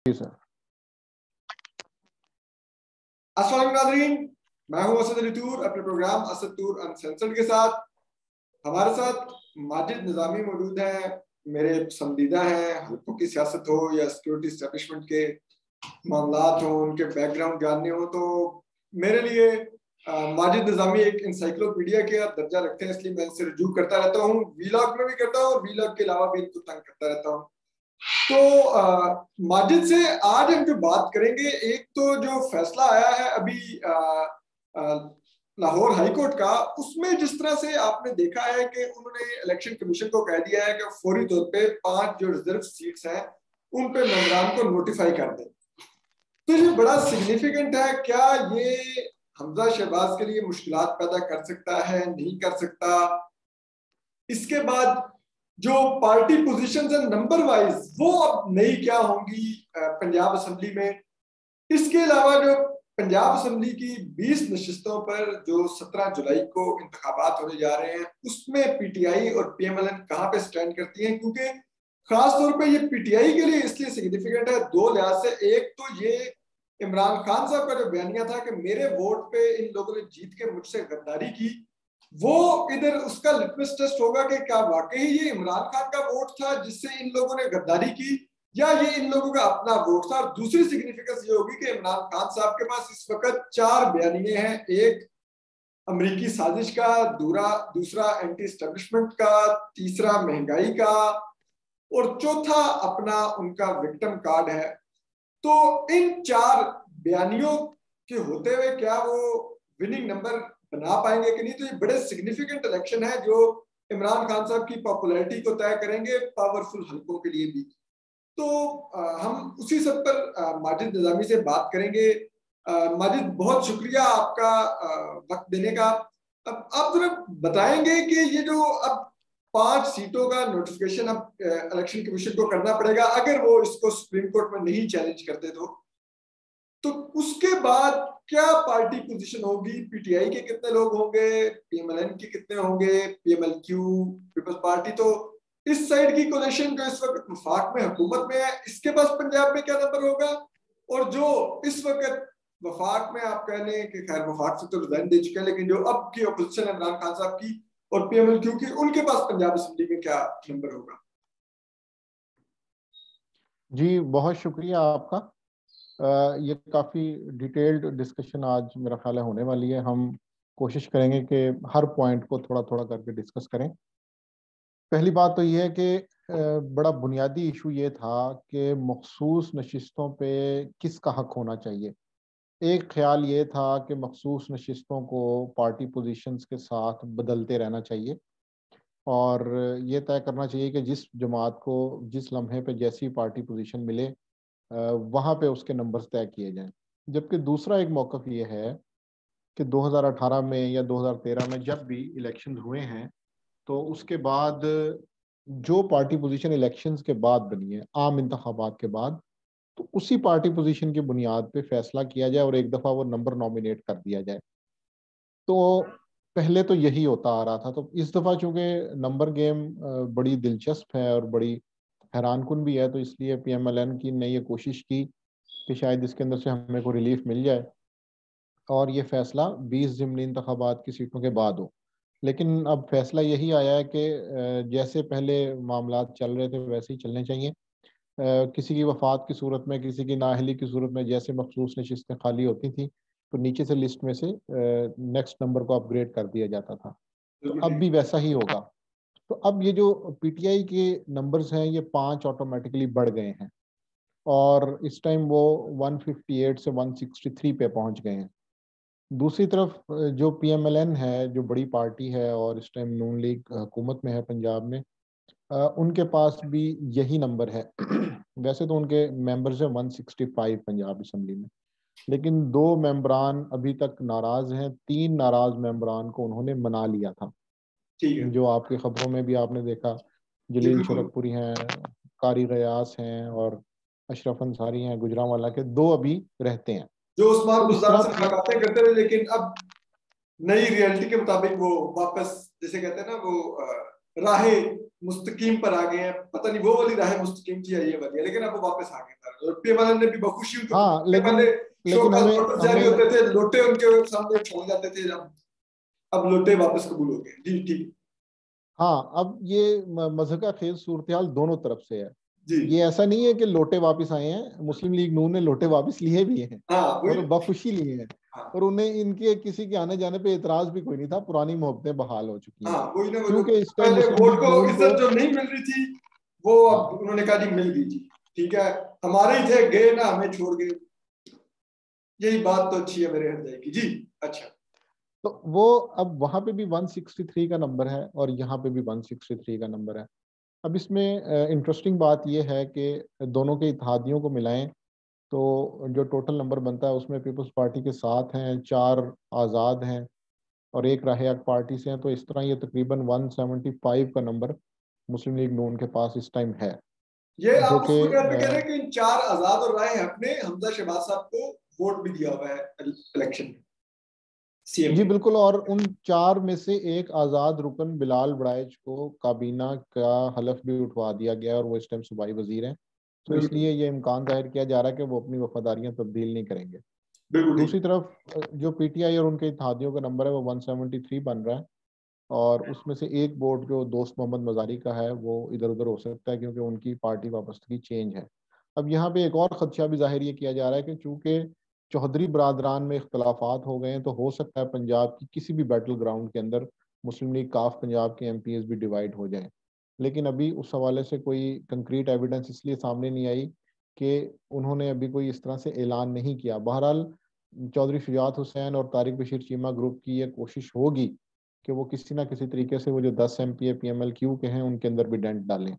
जी sir. अस्सलाम वालेकुम नाज़रीन, मैं हूं असद अली तूर अपने प्रोग्राम असद तूर अनसेंसर्ड के साथ। हमारे साथ माजिद निज़ामी मौजूद हैं, मेरे पसंदीदा हैं। हल्कों की सियासत हो या सिक्योरिटी एस्टेब्लिशमेंट के मामलात हो, उनके बैकग्राउंड जानने हो, तो मेरे लिए माजिद निज़ामी एक इंसाइक्लोपीडिया के दर्जा रखते हैं, इसलिए मैं इनसे रुजू करता रहता हूँ। वीलॉग में भी करता हूँ और वीलॉग के अलावा भी इनको तंग करता रहता हूँ। तो माजिद से आज हम जो बात करेंगे, एक तो जो फैसला आया है अभी लाहौर हाई कोर्ट का, उसमें जिस तरह से आपने देखा है कि उन्होंने इलेक्शन कमीशन को कह दिया है कि फौरी तौर पे 5 जो रिजर्व सीट्स हैं उन पे मेंबरान को नोटिफाई कर दें। तो ये बड़ा सिग्निफिकेंट है। क्या ये हमजा शहबाज के लिए मुश्किलात पैदा कर सकता है, नहीं कर सकता? इसके बाद जो पार्टी पोजीशंस है नंबर वाइज, वो अब नई क्या होंगी पंजाब असेंबली में? इसके अलावा जो पंजाब असेंबली की 20 नशिस्तों पर जो 17 जुलाई को इंतखाबात होने जा रहे हैं, उसमें पीटीआई और पीएमएलएन कहां पे स्टैंड करती हैं? क्योंकि खास तौर पे ये पीटीआई के लिए इसलिए सिग्निफिकेंट है दो लिहाज से। एक तो ये इमरान खान साहब का जो बयानिया था कि मेरे वोट पे इन लोगों ने जीत के मुझसे गद्दारी की, वो इधर उसका लिटमस टेस्ट होगा कि क्या वाकई ये इमरान खान का वोट था जिससे इन लोगों ने गद्दारी की, या ये इन लोगों का अपना वोट था। और दूसरी सिग्निफिकेंस ये होगी कि इमरान खान साहब के पास इस वक्त 4 बयानिए हैं, एक अमेरिकी साजिश का, दूसरा एंटी स्टैब्लिशमेंट का, तीसरा महंगाई का, और चौथा अपना उनका विक्टिम कार्ड है। तो इन 4 बयानियों के होते हुए क्या वो विनिंग नंबर बना पाएंगे कि नहीं? तो ये बड़े सिग्निफिकेंट इलेक्शन है जो इमरान खान साहब की पॉपुलैरिटी को तय करेंगे, पावरफुल हल्कों के लिए भी। तो हम उसी सब पर माजिद निज़ामी से बात करेंगे। माजिद, बहुत शुक्रिया आपका वक्त देने का। अब आप जरा बताएंगे कि ये जो अब 5 सीटों का नोटिफिकेशन अब इलेक्शन कमीशन को करना पड़ेगा, अगर वो इसको सुप्रीम कोर्ट में नहीं चैलेंज करते तो उसके बाद क्या पार्टी पोजीशन होगी? पीटीआई के कितने लोग होंगे, पीएमएलएन के कितने होंगे, पीएमएलक्यू, पीपल्स पार्टी, तो इस साइड की कोalition जो इस वक्त वफाक में हुकूमत में है, इसके पास पंजाब में क्या नंबर होगा? और जो इस वक्त वफाक में, आप कह लें कि खैर वफाक से तो रिजाइन दे चुके हैं, लेकिन जो अब की अपोजिशन है इमरान खान साहब की और पीएमएलक्यू की, उनके पास पंजाब असेंबली में क्या नंबर होगा? जी बहुत शुक्रिया आपका। ये काफ़ी डिटेल्ड डिस्कशन आज मेरा ख्याल है होने वाली है। हम कोशिश करेंगे कि हर पॉइंट को थोड़ा थोड़ा करके डिस्कस करें। पहली बात तो ये है कि बड़ा बुनियादी इशू ये था कि मखसूस नशिस्तों पे किसका हक होना चाहिए। एक ख्याल ये था कि मखसूस नशिस्तों को पार्टी पोजीशंस के साथ बदलते रहना चाहिए और ये तय करना चाहिए कि जिस जमात को जिस लम्हे पे जैसी पार्टी पोजीशन मिले वहाँ पे उसके नंबर्स तय किए जाएं। जबकि दूसरा एक मौक़िफ़ ये है कि 2018 में या 2013 में जब भी इलेक्शन हुए हैं, तो उसके बाद जो पार्टी पोजीशन इलेक्शंस के बाद बनी है, आम इंतखाबात के बाद, तो उसी पार्टी पोजीशन की बुनियाद पे फैसला किया जाए और एक दफ़ा वो नंबर नॉमिनेट कर दिया जाए। तो पहले तो यही होता आ रहा था। तो इस दफ़ा चूँकि नंबर गेम बड़ी दिलचस्प है और बड़ी हैरानकुन भी है, तो इसलिए पीएमएलएन की ने ये कोशिश की कि शायद इसके अंदर से हमें को रिलीफ मिल जाए और ये फैसला 20 ज़िमनी इंतखाबात की सीटों के बाद हो। लेकिन अब फैसला यही आया है कि जैसे पहले मामलात चल रहे थे वैसे ही चलने चाहिए। किसी की वफात की सूरत में, किसी की नाअहली की सूरत में जैसे मखसूस नशिस्तें खाली होती थी, तो नीचे से लिस्ट में से नेक्स्ट नंबर को अपग्रेड कर दिया जाता था। तो अब भी वैसा ही होगा। तो अब ये जो पीटीआई के नंबर्स हैं, ये 5 ऑटोमेटिकली बढ़ गए हैं और इस टाइम वो 158 से 163 पे पहुंच गए हैं। दूसरी तरफ जो पीएमएलएन है, जो बड़ी पार्टी है और इस टाइम नून लीग हुकूमत में है पंजाब में, उनके पास भी यही नंबर है। वैसे तो उनके मेंबर्स हैं 165 पंजाब असेंबली में, लेकिन 2 मेंबरान अभी तक नाराज हैं। 3 नाराज मेंबरान को उन्होंने मना लिया था, ठीक है, जो आपकी खबरों में भी आपने देखा। जी जलील बिल्कुल। शरकपुरी हैं, कारी गयास हैं और अशरफ अंसारी हैं, गुजरांवाला के, 2 अभी रहते हैं। जो उस्मान तो इस बुज़दार से तरह मुलाकातें करते रहे, लेकिन अब नई रियलिटी के मुताबिक वो वापस, जैसे कहते हैं ना, वो राहें मुस्तकीम पर आ गए हैं, पता नहीं वो वाली राह मुस्तकीम थी या ये वाली, लेकिन अब वो वापस आ गए। और पीएमएल ने भी बखुशी उनको, हाँ, लेकिन पहले शो का हमें नोटिस जारी होते थे, लोटे उनके सामने छोड़ जाते थे, अब लोटे वापस कबूल हो गए। जी ठीक। हाँ, अब ये मज़हका खेज सूरत हाल दोनों तरफ से है। जी ये ऐसा नहीं है कि लोटे वापस आए हैं, मुस्लिम लीग नून ने लोटे वापस लिए भी हैं हाँ और वही। बखुशी लिए हैं। हाँ और उन्हें इनके किसी के आने जाने पे एतराज भी कोई नहीं था, पुरानी मोहब्बतें बहाल हो चुकी हैं। हाँ वही ना, वो जो क्योंकि इस टाइम पहले मुस्लिम वोट लीग को नून को, इज्जत जो नहीं मिल रही थी, वो अब हाँ, उन्होंने कहा जी मिल गई जी, ठीक है, हमारे ही थे, गए ना, हमें छोड़ गए। यही बात तो अच्छी है मेरे हृदय की। जी अच्छा। तो वो अब वहां पे भी 163 का नंबर है और यहाँ पे भी 163 का नंबर है। अब इसमें इंटरेस्टिंग बात यह है कि दोनों के इत्तेहादियों को मिलाएं तो जो टोटल नंबर बनता है उसमें पीपल्स पार्टी के 7 हैं, 4 आज़ाद हैं और एक राहे हक पार्टी से हैं। तो इस तरह ये तकरीबन 175 का नंबर मुस्लिम लीग नून के पास इस टाइम है, ये जो आप कि उस वजह पे कह रहे हैं कि इन 4 आजाद और राय हक ने हमजा शहबाज साहब को वोट भी दिया हुआ है इलेक्शन में, सीएम जी के। बिल्कुल। और उन 4 में से एक आज़ाद रुकन बिलाल बड़ाइच को काबीना का हलफ भी उठवा दिया गया और वो इस टाइम सूबाई वजीर हैं। तो बिल्कुल इसलिए ये इम्कान जाहिर किया जा रहा है कि वो अपनी वफादारियां तब्दील नहीं करेंगे। बिल्कुल ठीक। दूसरी तरफ जो पीटीआई और उनके इत्तेहादियों का नंबर है वो 173 बन रहा है और उसमें से एक वोट जो दोस्त मोहम्मद मजारी का है वो इधर उधर हो सकता है क्योंकि उनकी पार्टी वाबस्तगी चेंज है। अब यहाँ पे एक और खदशा भी जाहिर ये किया जा रहा है कि चूंकि चौधरी बरादरान में इख्तलाफात हो गए हैं तो हो सकता है पंजाब की किसी भी बैटल ग्राउंड के अंदर मुस्लिम लीग काफ पंजाब के एमपीएस भी डिवाइड हो जाएं। लेकिन अभी उस हवाले से कोई कंक्रीट एविडेंस इसलिए सामने नहीं आई कि उन्होंने अभी कोई इस तरह से ऐलान नहीं किया। बहरहाल चौधरी शुजात हुसैन और तारिक बशीर चीमा ग्रुप की ये कोशिश होगी कि वो किसी ना किसी तरीके से वो जो 10 एमपी पीएमएलक्यू के हैं उनके अंदर भी डेंट डालें।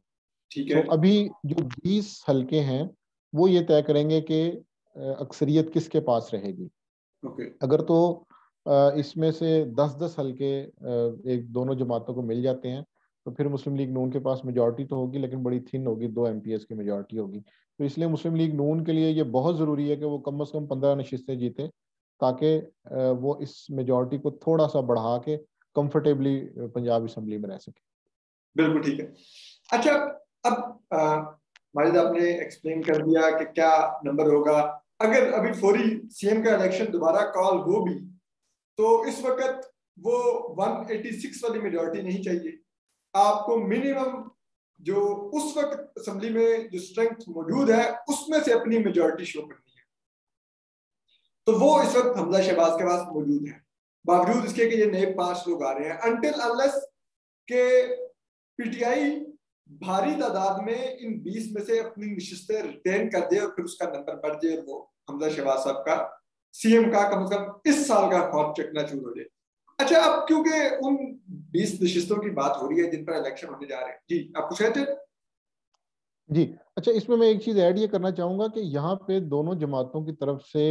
ठीक सो है। अभी जो 20 हलके हैं वो ये तय करेंगे कि अक्सरियत किसके पास रहेगी। ओके। अगर तो इसमें से 10-10 हलके एक दोनों जमातों को मिल जाते हैं तो फिर मुस्लिम लीग नून के पास मेजॉरिटी तो होगी लेकिन बड़ी थिन होगी, 2 एमपीएस की मेजॉरिटी होगी। तो इसलिए मुस्लिम लीग नून के लिए ये बहुत ज़रूरी है कि वो कम से कम 15 नशिस्तें जीते ताकि वो इस मेजॉरिटी को थोड़ा सा बढ़ा के कंफर्टेबली पंजाब असम्बली में रह सके। बिल्कुल ठीक है। अच्छा, अब माजिद आपने एक्सप्लेन कर दिया कि क्या नंबर होगा। अगर अभी फौरी सीएम का इलेक्शन दोबारा कॉल हो भी, तो इस वक्त वो 186 वाली मेजॉरिटी नहीं चाहिए। आपको मिनिमम जो उस वक्त असेंबली में जो स्ट्रेंथ मौजूद है उसमें से अपनी मेजॉरिटी शो करनी है। तो वो इस वक्त हमजा शहबाज के पास मौजूद है, बावजूद इसके कि ये नए 5 लोग आ रहे हैं। अनटिल अनलेस के पीटीआई भारी तादाद में इन 20 में से अपनी नशिस्तें रिटेन कर दे और फिर उसका नंबर बढ़ जाए और वो हमजा शहबाज साहब का सीएम का कम से कम इस साल का ख्वाब चकना शुरू हो जाए। अच्छा, अब क्योंकि उन 20 नशिस्तों की बात हो रही है जिन पर इलेक्शन होने जा रहे हैं, जी आप कुछ कहते हैं? जी अच्छा, इसमें मैं एक चीज़ ऐड ये करना चाहूँगा कि यहाँ पे दोनों जमातों की तरफ से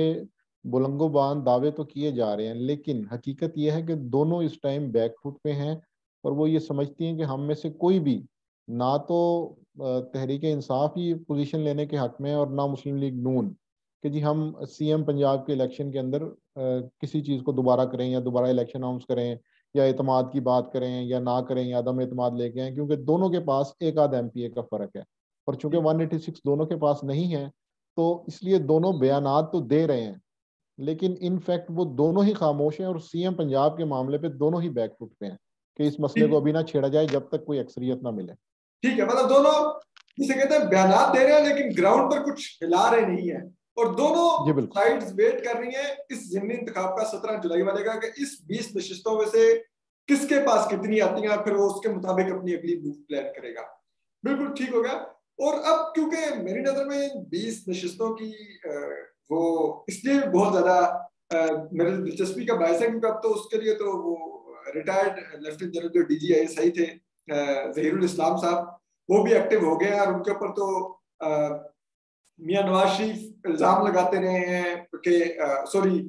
बुलंदोबान दावे तो किए जा रहे हैं लेकिन हकीकत यह है कि दोनों इस टाइम बैकफुट पे हैं और वो ये समझती हैं कि हम में से कोई भी ना तो तहरीक इंसाफ ही पोजीशन लेने के हक में है और ना मुस्लिम लीग नून कि जी हम सीएम पंजाब के इलेक्शन के अंदर किसी चीज़ को दोबारा करें या दोबारा इलेक्शन अनाउंस करें या एतमाद की बात करें या ना करें या अदम एतमाद लेके आए, क्योंकि दोनों के पास एक आध एमपीए का फर्क है। और चूंकि 186 दोनों के पास नहीं है तो इसलिए दोनों बयानात तो दे रहे हैं लेकिन इन फैक्ट वो दोनों ही खामोश हैं और सीएम पंजाब के मामले पे दोनों ही बैकफुट पे हैं कि इस मसले को ठीक। अभी ना छेड़ा जाए जब तक कोई अक्सरियत ना मिले। ठीक है, मतलब दोनों जिसे कहते हैं बयानात दे रहे हैं लेकिन ग्राउंड पर कुछ हिला रहे नहीं है, और दोनों जी बिल्कुल। साइड्स वेट कर रही हैं इस ज़िमनी इंतखाब का 17 जुलाई वाले का कि इस 20 नशिस्तों में से किसके पास कितनी आती हैं, फिर वो उसके मुताबिक अपनी अगली मूव प्लान करेगा। बिल्कुल ठीक हो गया। और अब क्योंकि मेरी नजर में 20 नशिस्तों की वो इसलिए बहुत ज्यादा मेरे दिलचस्पी का बायस है क्योंकि अब तो उसके लिए तो वो रिटायर्ड लेफ्टिनेंट जनरल जो DGI थे जहीरुल इस्लाम साहब, वो भी एक्टिव हो गए हैं और उनके ऊपर तो मियां नवाज शरीफ इल्जाम लगाते रहे हैं कि सॉरी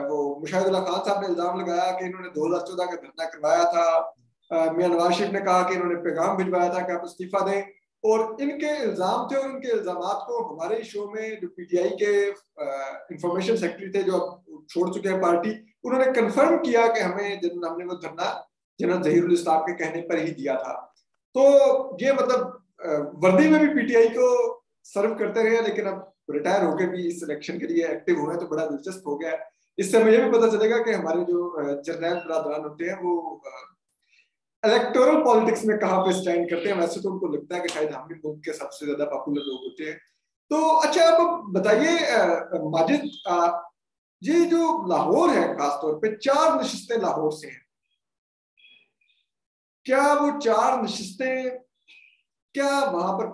वो मुशाहिदुल्लाह खान साहब ने इल्जाम लगाया कि इन्होंने 2014 का धरना करवाया था। मियां नवाज शरीफ ने कहा कि इन्होंने पैगाम भिजवाया था कि आप इस्तीफा दें, और इनके इल्जाम थे और इनके इल्जामात को हमारे शो में जो पीटीआई के इंफॉर्मेशन सेक्रेटरी थे जो अब छोड़ चुके हैं पार्टी, उन्होंने कंफर्म किया कि हमने वो धरना जनरल जहीरुल इस्लाम के कहने पर ही दिया था। तो ये मतलब वर्दी में भी पीटीआई को सर्व करते रहे, लेकिन अब रिटायर होकर भी इस इलेक्शन के लिए एक्टिव हुए हैं, तो बड़ा दिलचस्प हो गया है। इससे हमें ये भी पता चलेगा कि हमारे जो जर्नैल बरादरान होते हैं वो इलेक्टोरल पॉलिटिक्स में कहाँ पे स्टैंड करते हैं। वैसे तो उनको लगता है कि शायद हम ही मुल्क के सबसे ज्यादा पॉपुलर लोग होते हैं। तो अच्छा, आप बताइए माजिद, ये जो लाहौर है खासतौर पे 4 नशिस्तें लाहौर से हैं, क्या वो 4 नशिस्तें, क्या वहां पर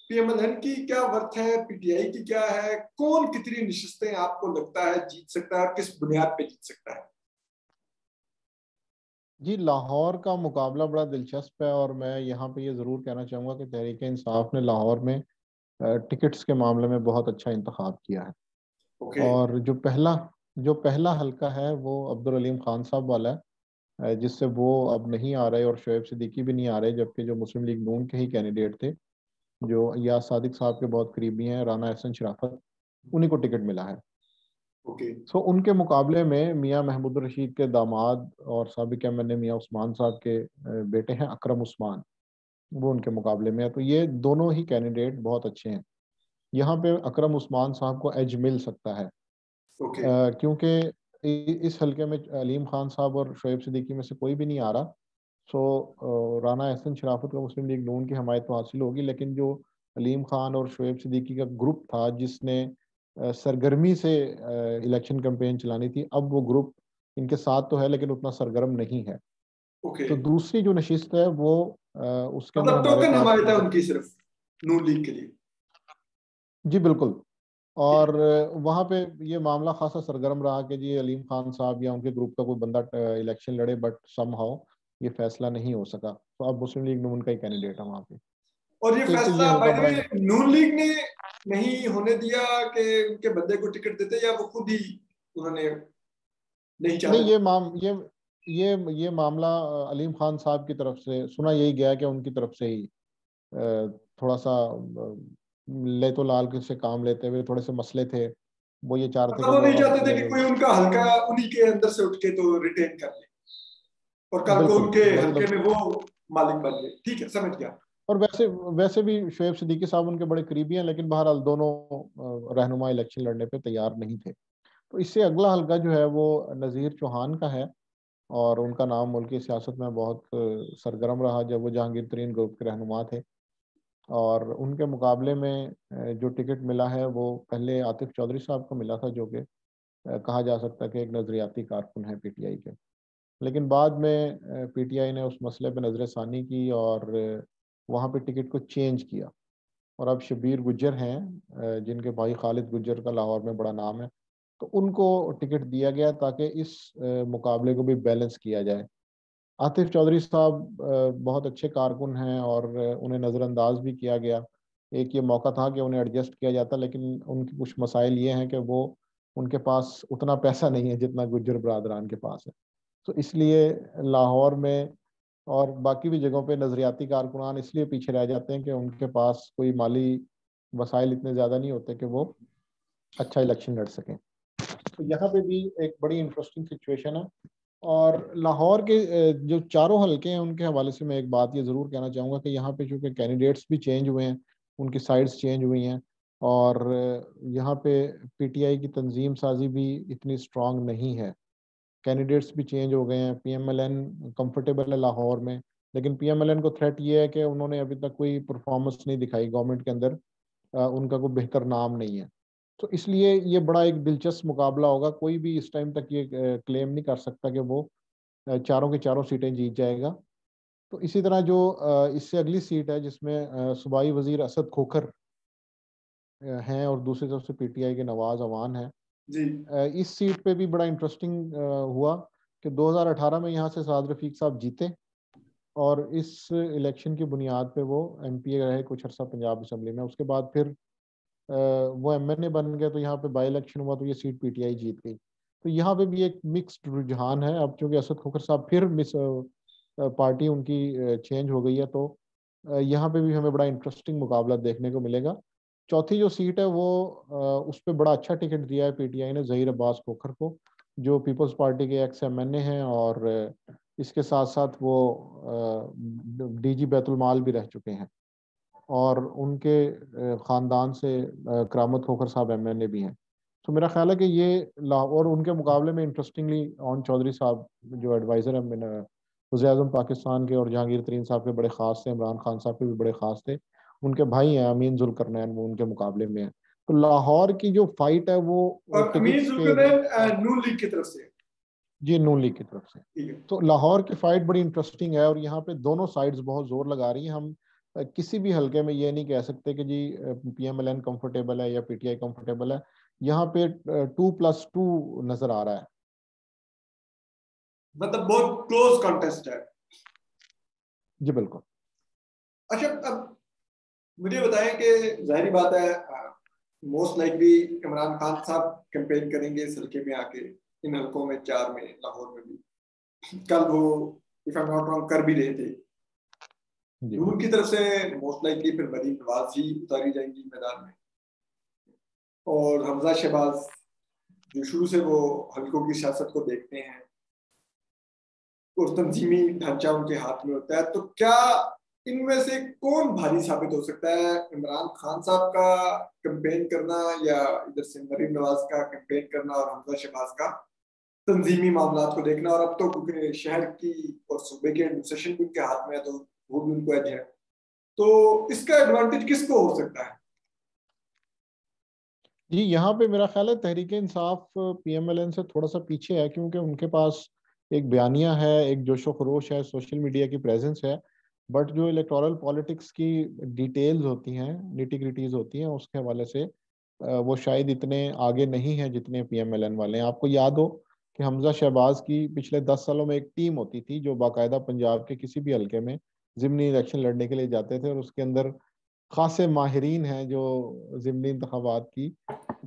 पीएमएलएन की क्या वर्थ है, पीटीआई की क्या है, कौन कितनी नशिस्तें आपको लगता है जीत सकता है और किस बुनियाद पे जीत सकता है? जी, लाहौर का मुकाबला बड़ा दिलचस्प है और मैं यहाँ पे ये ज़रूर कहना चाहूँगा कि तहरीक इंसाफ ने लाहौर में टिकट्स के मामले में बहुत अच्छा इंतखाब किया है। ओके। और जो पहला हलका है वो अब्दुल अलीम खान साहब वाला है, जिससे वो अब नहीं आ रहे और शोएब सिद्दीकी भी नहीं आ रहे, जबकि जो मुस्लिम लीग नून के ही कैंडिडेट थे, जो या सादिक साहब के बहुत करीबी हैं, राना एहसन शराफत, उन्हीं को टिकट मिला है। ओके। सो उनके मुकाबले में मियां महमूद रशीद के दामाद और साबिक एमएनए मियां उस्मान साहब के बेटे हैं अकरम उस्मान, वो उनके मुकाबले में है। तो ये दोनों ही कैंडिडेट बहुत अच्छे हैं। यहाँ पे अकरम उस्मान साहब को एज मिल सकता है, ओके। क्योंकि इस हलके में अलीम खान साहब और शोएब सिद्दीकी में से कोई भी नहीं आ रहा। सो राना एहसन शराफत को मुस्लिम लीग नून की हमायत तो हासिल होगी, लेकिन जो अलीम खान और शोएब सिद्दीकी का ग्रुप था जिसने सरगर्मी से इलेक्शन कैंपेन चलानी थी, अब वो ग्रुप इनके साथ तो है लेकिन उतना सरगर्म नहीं है। ओके। तो दूसरी जो नशिस्त है वो उसके अंदर मतलब हमारे टोकन पास, हमायत है उनकी सिर्फ नून लीग के लिए। जी बिल्कुल। और वहाँ पे ये मामला खासा सरगर्म रहा कि जी अलीम खान साहब या उनके ग्रुप का कोई बंदा इलेक्शन लड़े, बट समहाउ ये फैसला नहीं हो सका। तो अब मुस्लिम लीग नून का ही कैंडिडेट है वहाँ पे। और ये तो एक तो ये फैसला होगा बाय द बड़ा। वे नून लीग ने नहीं होने दिया कि उनके बंदे को टिकट देते, या वो खुद ही उन्होंने नहीं नहीं, चाहते? ये मामला अलीम खान साहब की तरफ से सुना यही गया कि उनकी तरफ से ही थोड़ा सा ले तो लाल के से काम लेते हुए थोड़े से मसले थे। वो ये चाह रहे थे मतलब कि वो वो नहीं अब चाहते थे कि कोई उनका हल्का उन्हीं के अंदर से उठ के तो रिटेन कर ले और कल को बिल्कुल उनके हल्के मतलब। में वो मालिक बन गए। ठीक है, समझ गया। और वैसे वैसे भी शोएब सिद्दीकी साहब उनके बड़े करीबी हैं, लेकिन बहरहाल दोनों रहनुमा इलेक्शन लड़ने पे तैयार नहीं थे। तो इससे अगला हल्का जो है वो नज़ीर चौहान का है, और उनका नाम मुल्क की सियासत में बहुत सरगर्म रहा जब वो जहांगीर तरीन ग्रुप के रहनुमा थे। और उनके मुकाबले में जो टिकट मिला है वो पहले आतिफ चौधरी साहब को मिला था, जो कि कहा जा सकता है कि एक नजरियाती कारकुन है पीटीआई के। लेकिन बाद में पीटीआई ने उस मसले पर नजरसानी की और वहाँ पे टिकट को चेंज किया। और अब शबीर गुज्जर हैं, जिनके भाई खालिद गुज्जर का लाहौर में बड़ा नाम है, तो उनको टिकट दिया गया ताकि इस मुकाबले को भी बैलेंस किया जाए। आतिफ चौधरी साहब बहुत अच्छे कारकुन हैं और उन्हें नज़रअंदाज भी किया गया। एक ये मौका था कि उन्हें एडजस्ट किया जाता, लेकिन उनके कुछ मसाइल ये हैं कि वो उनके पास उतना पैसा नहीं है जितना गुज्जर बरादरान के पास है। तो इसलिए लाहौर में और बाकी भी जगहों पे नज़रियाती कारकुनान इसलिए पीछे रह जाते हैं कि उनके पास कोई माली वसाइल इतने ज़्यादा नहीं होते कि वो अच्छा इलेक्शन लड़ सकें। तो यहाँ पे भी एक बड़ी इंटरेस्टिंग सिचुएशन है। और लाहौर के जो चारों हलके हैं उनके हवाले से मैं एक बात ये ज़रूर कहना चाहूँगा कि यहाँ पे चूँकि कैंडिडेट्स भी चेंज हुए हैं, उनकी साइड्स चेंज हुई हैं, और यहाँ पे पीटीआई की तंजीम साजी भी इतनी स्ट्रांग नहीं है। कैंडिडेट्स भी चेंज हो गए हैं। पीएमएलएन कंफर्टेबल है लाहौर में, लेकिन पीएमएलएन को थ्रेट ये है कि उन्होंने अभी तक कोई परफॉर्मेंस नहीं दिखाई गवर्नमेंट के अंदर, उनका कोई बेहतर नाम नहीं है। तो इसलिए ये बड़ा एक दिलचस्प मुकाबला होगा। कोई भी इस टाइम तक ये क्लेम नहीं कर सकता कि वो चारों की चारों सीटें जीत जाएगा। तो इसी तरह जो इससे अगली सीट है जिसमें सूबाई वजीर असद खोखर हैं और दूसरी तरफ से पीटीआई के नवाज अवान हैं। जी। इस सीट पे भी बड़ा इंटरेस्टिंग हुआ कि 2018 में यहाँ से साद रफीक साहब जीते, और इस इलेक्शन की बुनियाद पे वो एमपी रहे कुछ अर्सा पंजाब असम्बली में। उसके बाद फिर वो एमएनए बन गए, तो यहाँ पे बाई इलेक्शन हुआ तो ये सीट पीटीआई जीत गई। तो यहाँ पे भी एक मिक्स्ड रुझान है। अब चूंकि असद खोखर साहब फिर मिस पार्टी उनकी चेंज हो गई है, तो यहाँ पे भी हमें बड़ा इंटरेस्टिंग मुकाबला देखने को मिलेगा। चौथी जो सीट है वो उस पर बड़ा अच्छा टिकट दिया है पीटीआई ने ज़हीर अब्बास खोखर को, जो पीपल्स पार्टी के एक्स एमएनए हैं और इसके साथ साथ वो डीजी बैतुल माल भी रह चुके हैं, और उनके ख़ानदान से करामत खोखर साहब एमएनए भी हैं। तो मेरा ख्याल है कि ये और उनके मुकाबले में इंटरेस्टिंगली ओन चौधरी साहब जो एडवाइज़र हैं वज़ीर-ए-आज़म पाकिस्तान के, और जहांगीर तरीन साहब के बड़े ख़ास थे, इमरान खान साहब के भी बड़े ख़ास थे, उनके भाई हैं अमीन जुल्करनैन, वो उनके मुकाबले में है। तो लाहौर की जो फाइट है वो और अमीर टिकट्स के, जुल्करनैन नून लीग की तरफ से। जी, नून लीग की तरफ से। ठीक है। तो लाहौर की फाइट बड़ी इंटरेस्टिंग है, और यहाँ पे दोनों साइड्स बहुत जोर लगा रही हैं। हम किसी भी हलके में ये नहीं कह सकते कि जी पीएमएलएन कंफर्टेबल है या पीटीआई कंफर्टेबल है। यहाँ पे 2+2 नजर आ रहा है। मतलब बहुत क्लोज कॉन्टेस्ट है। जी बिल्कुल। अच्छा, अब मुझे बताएं कि जाहिर बात है मोस्ट लाइकली इमरान खान साहब कैंपेन करेंगे इस हल्के में आके, इन हल्कों में 4 में, लाहौर में भी। कल वो if I am not wrong कर भी रहे थे। नून की तरफ से मोस्ट लाइकली फिर मरीम नवाज ही उतारी जाएंगी मैदान में, और हमजा शहबाज जो शुरू से वो हल्कों की सियासत को देखते हैं और तंजीमी ढांचा उनके हाथ में होता है, तो क्या इनमें से कौन भारी साबित हो सकता है? इमरान खान साहब का कैंपेन करना, या इधर से मरीम नवाज का कैंपेन करना, और हमजा शहबाज का तंजीमी मामला को देखना? और अब तो क्योंकि शहर की और सूबे के एडमिनिस्ट्रेशन भी उनके हाथ में है, तो वो भी उनको एज है, तो इसका एडवांटेज किसको हो सकता है? जी, यहाँ पे मेरा ख्याल है तहरीक इंसाफ पीएमएलएन से थोड़ा सा पीछे है, क्योंकि उनके पास एक बयानिया है, एक जोशो खरोश है, सोशल मीडिया की प्रेजेंस है, बट जो इलेक्टोरल पॉलिटिक्स की डिटेल्स होती हैं, निटी ग्रिटीज होती हैं, उसके हवाले से वो शायद इतने आगे नहीं है जितने पीएमएलएन वाले हैं। आपको याद हो कि हमजा शहबाज की पिछले 10 सालों में एक टीम होती थी जो बाकायदा पंजाब के किसी भी हल्के में ज़िमनी इलेक्शन लड़ने के लिए जाते थे, और उसके अंदर खासे माहिरीन हैं जो ज़िमनी इंतखाबात की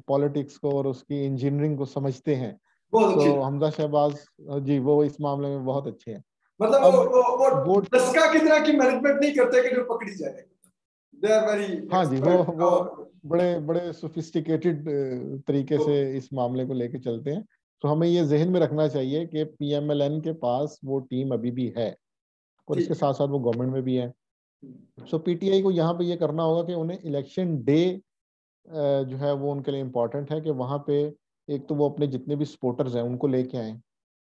पॉलिटिक्स को और उसकी इंजीनियरिंग को समझते हैं। बहुत अच्छी तो तरह। हमजा शहबाज जी, वो इस मामले में बहुत अच्छे हैं। मतलब अब वो वो, दस्का की तरह की मैनेजमेंट नहीं करते कि जो पकड़ी जाए। दे आर वेरी हाँ जी, वो एक्सपर्ट। बड़े बड़े सोफिस्टिकेटेड तरीके से इस मामले को लेके चलते हैं। तो हमें ये जहन में रखना चाहिए कि पीएमएलएन के पास वो टीम अभी भी है, और इसके ठीक है। साथ साथ वो गवर्नमेंट में भी है। सो पीटीआई को यहाँ पे ये करना होगा कि उन्हें इलेक्शन डे जो है वो उनके लिए इम्पोर्टेंट है, कि वहाँ पे एक तो वो अपने जितने भी सपोर्टर्स हैं उनको लेके आए,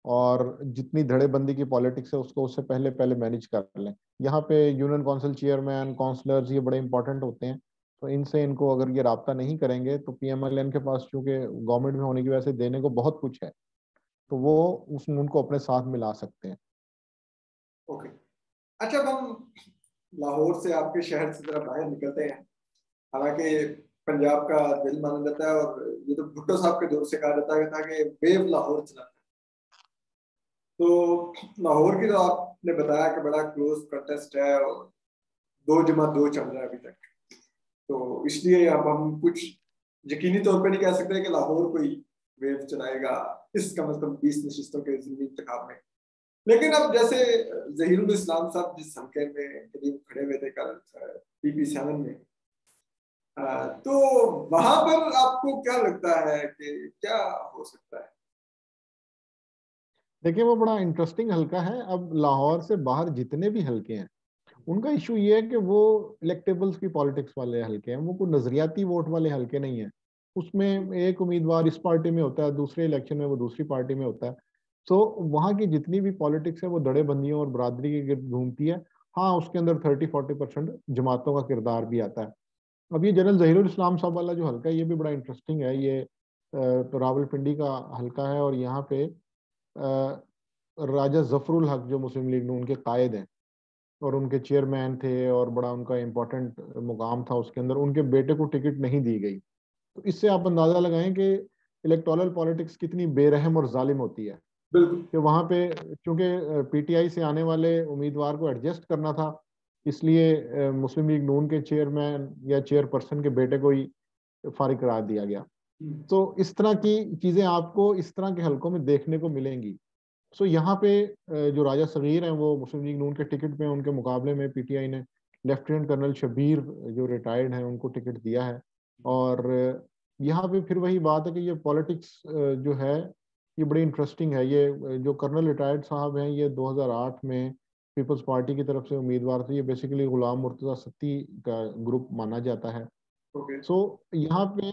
और जितनी धड़ेबंदी की पॉलिटिक्स है उसको उससे पहले पहले मैनेज कर लें। यहाँ पे यूनियन काउंसिल चेयरमैन, काउंसलर्स, ये बड़े इंपॉर्टेंट होते हैं। तो इनसे इनको अगर ये राब्ता नहीं करेंगे तो पीएमएलएन के पास चूंकि गवर्नमेंट में होने की वजह से देने को बहुत कुछ है, तो वो उसमें उनको अपने साथ मिला सकते हैं। ओके। अच्छा, अब हम लाहौर से, आपके शहर से जरा बाहर निकलते हैं। हालांकि पंजाब का दिल माना जाता है, और ये तो भुट्टो साहब के दौर से कहा जाता है था कि वेव लाहौर चला। तो लाहौर की तो आपने बताया कि बड़ा क्लोज कंटेस्ट है, और 2+2 चल रहा है अभी तक। तो इसलिए अब हम कुछ यकीनी तौर पे नहीं कह सकते कि लाहौर कोई वेव चलाएगा इस कम से कम 20 नशिस्तों के ज़िमनी इंतखाब में। लेकिन अब जैसे जहीरुल इस्लाम साहब जिस हल्के में करीब खड़े हुए थे कल PP7 में, तो वहां पर आपको क्या लगता है कि क्या हो सकता है? देखिए, वो बड़ा इंटरेस्टिंग हल्का है। अब लाहौर से बाहर जितने भी हल्के हैं उनका इशू ये है कि वो इलेक्टेबल्स की पॉलिटिक्स वाले हल्के हैं, वो कोई नजरियाती वोट वाले हल्के नहीं है। उसमें एक उम्मीदवार इस पार्टी में होता है, दूसरे इलेक्शन में वो दूसरी पार्टी में होता है। तो वहाँ की जितनी भी पॉलिटिक्स है वो दड़ेबंदियों और बरादरी के गिर्द घूमती है। हाँ, उसके अंदर 30-40% जमातों का किरदार भी आता है। अब ये जनरल जहीरुल इस्लाम साहब वाला जो हल्का है ये भी बड़ा इंटरेस्टिंग है। ये तो रावलपिंडी का हल्का है, और यहाँ पे राजा जफरुल हक जो मुस्लिम लीग नून के कायद हैं और उनके चेयरमैन थे, और बड़ा उनका इम्पोर्टेंट मुकाम था उसके अंदर, उनके बेटे को टिकट नहीं दी गई। तो इससे आप अंदाजा लगाएं कि इलेक्टोरल पॉलिटिक्स कितनी बेरहम और जालिम होती है। बिल्कुल। कि वहाँ पे चूंकि पीटीआई से आने वाले उम्मीदवार को एडजस्ट करना था, इसलिए मुस्लिम लीग नून के चेयरमैन या चेयरपर्सन के बेटे को ही फारिग करार दिया गया। तो इस तरह की चीजें आपको इस तरह के हलकों में देखने को मिलेंगी। सो यहाँ पे जो राजा सगीर हैं वो मुस्लिम लीग नून के टिकट पे, उनके मुकाबले में पीटीआई ने लेफ्टिनेंट कर्नल शबीर जो रिटायर्ड हैं उनको टिकट दिया है। और यहाँ पे फिर वही बात है कि ये पॉलिटिक्स जो है ये बड़ी इंटरेस्टिंग है। ये जो कर्नल रिटायर्ड साहब हैं, ये 2008 में पीपल्स पार्टी की तरफ से उम्मीदवार थे। ये बेसिकली गुलाम मुर्तजा सत्ती का ग्रुप माना जाता है। ओके। सो यहाँ पे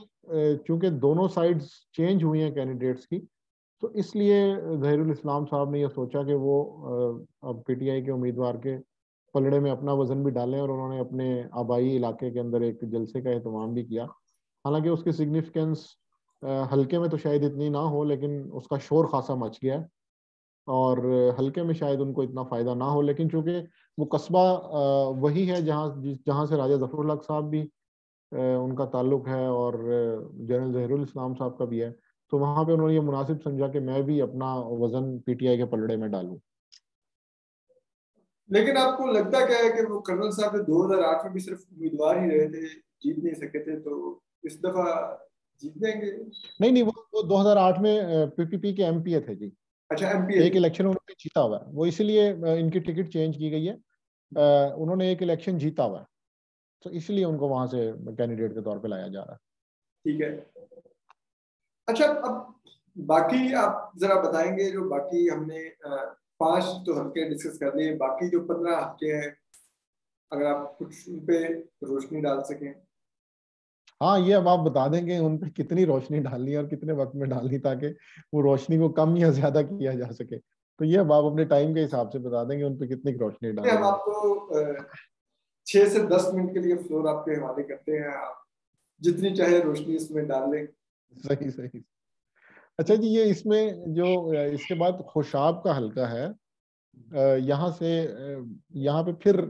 चूंकि दोनों साइड्स चेंज हुई हैं कैंडिडेट्स की, तो इसलिए जहीरुल इस्लाम साहब ने यह सोचा कि वो अब पीटीआई के उम्मीदवार के पलड़े में अपना वजन भी डालें, और उन्होंने अपने आबाई इलाके के अंदर एक जलसे का एहतमाम भी किया। हालांकि उसकी सिग्निफिकेंस हल्के में तो शायद इतनी ना हो, लेकिन उसका शोर खासा मच गया है, और हल्के में शायद उनको इतना फायदा ना हो, लेकिन चूंकि वो कस्बा वही है जहाँ जहाँ से राजा जफरुल हक साहब भी उनका ताल्लुक है, और जनरल जहीरुल इस्लाम साहब का भी है, तो वहां पे उन्होंने ये मुनासिब समझा कि मैं भी अपना वजन पीटीआई के पलड़े में डालूं। लेकिन आपको लगता क्या है कि वो कर्नल साहब 2008 में भी सिर्फ उम्मीदवार ही रहे थे, जीत नहीं सके थे, तो इस दफा जीत जाएंगे? नहीं नहीं, वो 2008 में पीपीपी के एमपीए थे जी। अच्छा, एमपीए एक थे। इलेक्शन उन्होंने जीता हुआ है, वो इसीलिए इनकी टिकट चेंज की गई है। उन्होंने एक इलेक्शन जीता हुआ है, तो इसलिए उनको वहां से कैंडिडेट के तौर पे लाया जा रहा है। ठीक है। अच्छा, अब बाकी आप जरा बताएंगे, जो बाकी हमने 5 तो हल्के डिस्कस कर लिए, बाकी जो 15 हल्के हैं, अगर आप कुछ उन पे रोशनी डाल सकें। हाँ, ये अब आप बता देंगे उन पे कितनी रोशनी डालनी है और कितने वक्त में डालनी, ताकि वो रोशनी को कम या ज्यादा किया जा सके। तो ये अब आप अपने टाइम के हिसाब से बता देंगे उन पे कितनी रोशनी हम डालनी है। आपको 6 से 10 मिनट के लिए फ्लोर आपके हवाले करते हैं, आप जितनी चाहे रोशनी इसमें डाल लें। सही सही। अच्छा जी, ये इसमें जो इसके बाद खुशाब का हल्का है, यहाँ से यहाँ पे फिर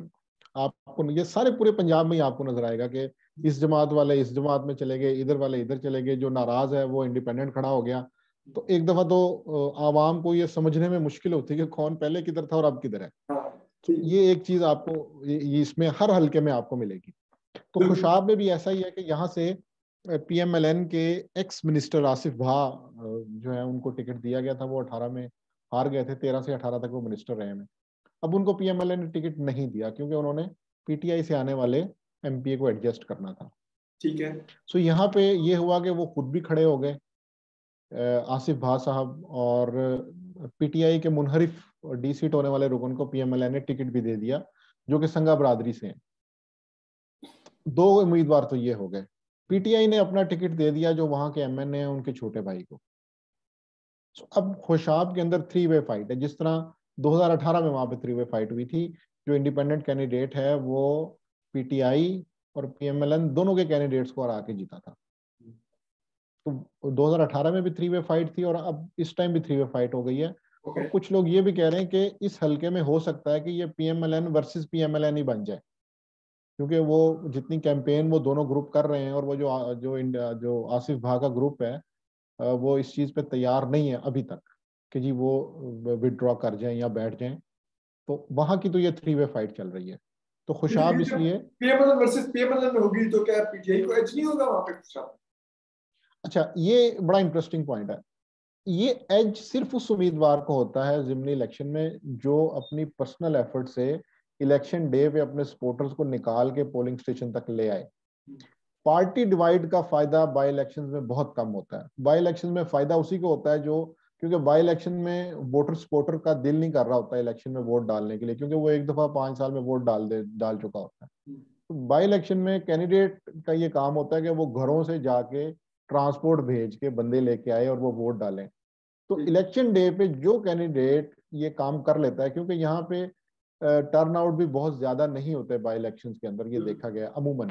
आपको ये सारे पूरे पंजाब में ही आपको नजर आएगा कि इस जमात वाले इस जमात में चले गए, इधर वाले इधर चले गए, जो नाराज है वो इंडिपेंडेंट खड़ा हो गया। तो एक दफा तो आवाम को ये समझने में मुश्किल होती है कि कौन पहले किधर था और अब किधर है। हाँ, तो ये एक चीज आपको ये इसमें हर हल्के में आपको मिलेगी। तो बिल्कुल। खुशाब में भी ऐसा ही है कि यहाँ से पीएमएलएन के एक्स मिनिस्टर आसिफ भा जो है उनको टिकट दिया गया था। वो 18 में हार गए थे, 13 से 18 तक वो मिनिस्टर रहे हैं। अब उनको पीएमएलएन ने टिकट नहीं दिया, क्योंकि उन्होंने पीटीआई से आने वाले एमपीए को एडजस्ट करना था। ठीक है। सो यहाँ पे ये हुआ कि वो खुद भी खड़े हो गए, आसिफ भा साहब, और पीटीआई के मुनहरिफ डी सीट होने वाले रुकन को पीएमएलएन ने टिकट भी दे दिया, जो कि संगा बरादरी से हैं। 2 उम्मीदवार तो ये हो गए। पीटीआई ने अपना टिकट दे दिया जो वहां के एमएनए हैं उनके छोटे भाई को। अब खुशाब के अंदर 3 वे फाइट है, जिस तरह 2018 में वहां पे 3 वे फाइट हुई थी। जो इंडिपेंडेंट कैंडिडेट है वो पीटीआई और पीएमएलएन दोनों के कैंडिडेट्स को हरा के जीता था। तो 2018 में भी 3 वे फाइट थी, और अब इस टाइम भी 3 वे फाइट हो गई है। और कुछ लोग ये भी कह रहे हैं कि इस हलके में हो सकता है कि ये पीएमएलएन वर्सेस पीएमएलएन ही बन जाए, क्योंकि वो जितनी कैंपेन वो दोनों ग्रुप कर रहे हैं, और वो जो आसिफ भा का ग्रुप है, वो इस चीज पे तैयार नहीं है अभी तक कि जी वो विड्रॉ कर जाएं या बैठ जाएं। तो वहां की तो ये 3 वे फाइट चल रही है। तो खुशाब इसलिए पीएमएलएन वर्सेस पीएमएलएन में होगी, तो क्या पीटीआई को एज नहीं होगा वहां पे कुछ? अच्छा, ये बड़ा इंटरेस्टिंग पॉइंट है। ये एज सिर्फ उस उम्मीदवार को होता है जिमनी इलेक्शन में जो अपनी पर्सनल एफर्ट से इलेक्शन डे पे अपने सपोर्टर्स को निकाल के पोलिंग स्टेशन तक ले आए। पार्टी डिवाइड का फायदा बाई इलेक्शन में बहुत कम होता है। बाई इलेक्शन में फायदा उसी को होता है जो, क्योंकि बाई इलेक्शन में वोटर सपोर्टर का दिल नहीं कर रहा होता है इलेक्शन में वोट डालने के लिए, क्योंकि वो एक दफा 5 साल में वोट डाल चुका होता है। तो बाई इलेक्शन में कैंडिडेट का ये काम होता है कि वो घरों से जाके ट्रांसपोर्ट भेज के बंदे लेके आए और वो वोट डालें। तो इलेक्शन डे पे जो कैंडिडेट ये काम कर लेता है, क्योंकि यहाँ पे टर्न आउट भी बहुत ज्यादा नहीं होता है बाई इलेक्शन के अंदर, ये देखा गया अमूमन।